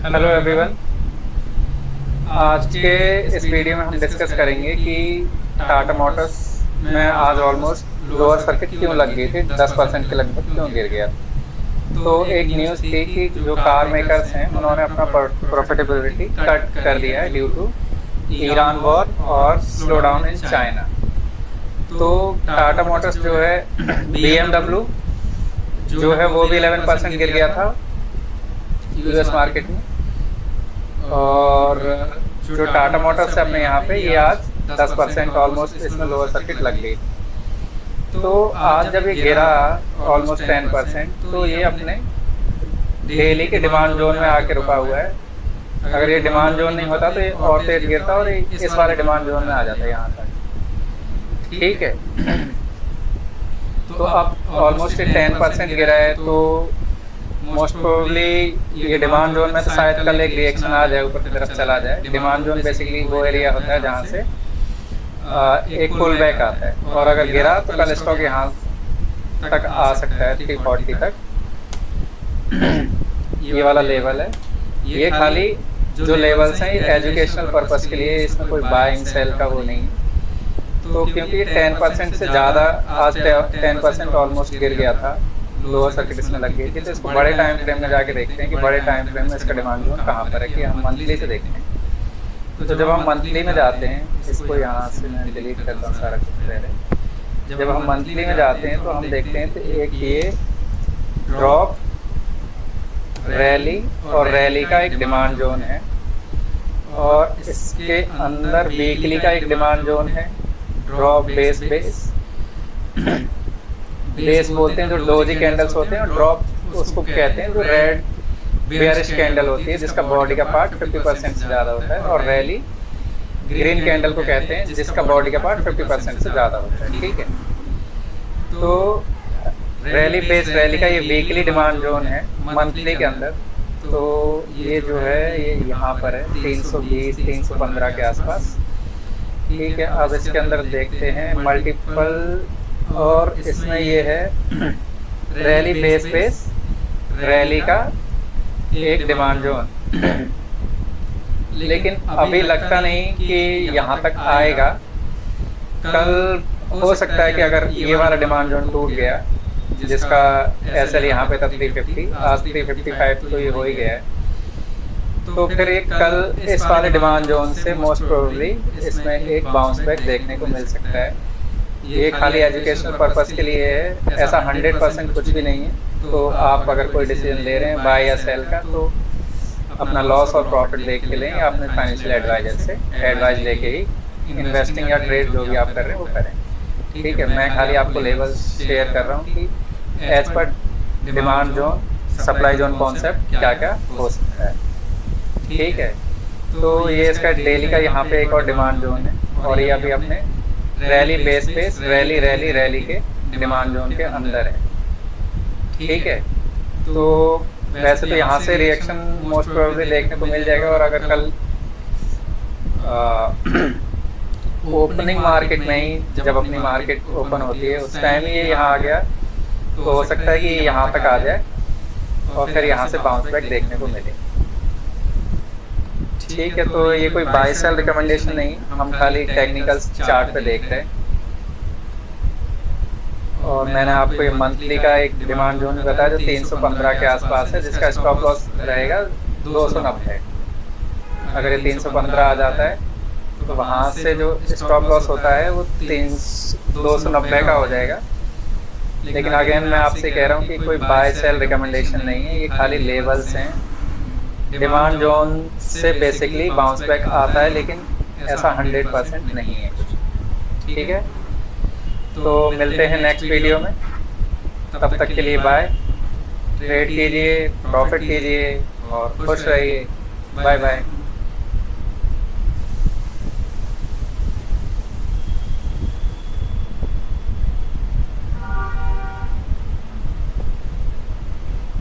Hello everyone. आज के इस वीडियो में हम डिस्कस करेंगे कि टाटा मोटर्स में आज ऑलमोस्ट लोअर सर्किट क्यों लग गई थी, 10% के लगभग क्यों गिर गया। तो एक न्यूज़ थी कि जो कार मेकर्स हैं उन्होंने अपना प्रॉफिटेबिलिटी कट कर दिया है ड्यू टू ईरान वॉर और स्लो डाउन इन चाइना। तो टाटा मोटर्स जो है BMW जो है वो भी 11% गिर गया था यूएस मार्केट में, और जो टाटा मोटर्स है अपने यहाँ पे ये आज 10% ऑलमोस्ट इसमें लोअर सर्किट लग गई। तो आज जब ये गिरा ऑलमोस्ट 10%, तो ये अपने डेली के डिमांड जोन में आके रुका हुआ है। अगर ये डिमांड जोन नहीं होता तो ये और तेज गिरता और इस वाले डिमांड जोन में आ जाता है यहाँ तक। ठीक है, तो अब ऑलमोस्ट 10% गिरा है, तो मोस्ट प्रोबेबली ये डिमांड जोन में तो शायद कल एक रिएक्शन आ जाए, ऊपर की तरफ चला जाए। डिमांड जोन बेसिकली वो एरिया होता है जहाँ से एक पुल बैक आता है, और अगर गिरा तो कल स्टॉक यहाँ तक आ सकता है 340 तक। ये वाला लेवल है। ये खाली जो लेवल्स हैं ये एजुकेशनल पर्पस के लिए, इसमें कोई बाइंग सेल का वो नहीं। तो क्योंकि ये 10% से ज़्यादा आज 10% ऑलमोस्ट गिर गया था, लोअर सर्किट इसमें लग गई थी, तो इसको बड़े टाइम फ्रेम में जाके देखते हैं कि बड़े टाइम फ्रेम में इसका डिमांड जोन कहाँ पर है, कि हम मंथली से देखते हैं। तो जब हम मंथली में जाते हैं, इसको यहाँ से मैं डिलीट करता हूँ सारा कुछ पहले। जब हम मंथली में जाते हैं तो हम देखते हैं तो एक ये ड्रॉप, रैली और रैली का एक डिमांड जोन है, और इसके अंदर वीकली का एक डिमांड जोन है, ड्रॉप बेस बेस बोलते हैं जो डोजी कैंडल्स होते हैं, और ड्रॉप उसको कहते हैं जो रेड बेयरिश कैंडल होती है जिसका बॉडी का पार्ट 50% से ज़्यादा होता है, और रैली ग्रीन कैंडल को कहते हैं जिसका बॉडी का पार्ट 50% से ज़्यादा होता है। ठीक है, तो रैली बेस रैली का ये वीकली डिमांड जोन है मंथली के अंदर। तो ये जो है ये यहाँ पर है 320-315 के आसपास। ठीक है, अब इसके अंदर देखते हैं मल्टीपल, और इसमें ये है रैली बेस रैली का एक डिमांड जोन। लेकिन अभी लगता नहीं कि यहाँ तक आएगा। कल हो सकता है कि अगर ये वाला डिमांड जोन टूट गया, जिसका एसएल यहाँ पे था 350, आज 355 तो ये हो ही गया है, तो फिर एक कल इस वाले डिमांड जोन से मोस्ट प्रोबेबली इसमें एक बाउंस बैक देखने को मिल सकता है। ये खाली एजुकेशनल पर्पस के लिए है, ऐसा 100% कुछ भी नहीं है। तो आप अगर कोई डिसीजन ले रहे हैं बाय या सेल का, तो अपना लॉस और प्रॉफिट देख के लें, अपने फाइनेंशियल एडवाइजर से एडवाइस लेके ही इन्वेस्टिंग या ट्रेड जो भी आप कर रहे हैं वो करें। ठीक है, मैं खाली आपको लेवल शेयर कर रहा हूँ कि as per demand zone, supply zone concept क्या क्या हो सकता है। ठीक है, तो ये इसका डेली का यहाँ पे एक और डिमांड जोन है, और ये अभी अपने रैली बेस रैली के डिमांड जोन के अंदर है। ठीक है, तो वैसे तो यहाँ से रिएक्शन मोस्ट प्रोबेबली देखने को मिल जाएगा, और अगर कल ओपनिंग मार्केट में ही जब अपनी मार्केट ओपन होती है उस टाइम ही ये यहाँ आ गया, तो हो सकता है कि यहाँ तक आ जाए और फिर यहाँ से बाउंस बैक देखने को मिले। ठीक है, तो ये कोई बाय सेल रिकमेंडेशन नहीं, हम खाली टेक्निकल चार्ट पे देख रहे हैं। और मैंने आपको ये मंथली का एक डिमांड जोन बताया जो 315 के आसपास है, जिसका स्टॉप लॉस रहेगा 290। अगर ये 315 आ जाता है तो वहाँ से जो स्टॉप लॉस होता है वो 290 का हो जाएगा। लेकिन अगेन मैं आपसे कह रहा हूँ कि कोई बाय सेल रिकमेंडेशन नहीं है, ये खाली लेवल्स हैं। डिमांड जोन से बेसिकली बाउंस बैक आता है, लेकिन ऐसा 100% नहीं है कुछ। ठीक है, तो मिलते हैं नेक्स्ट वीडियो में, तब तक के लिए बाय। ट्रेड कीजिए, प्रॉफिट कीजिए और खुश रहिए। Bye bye.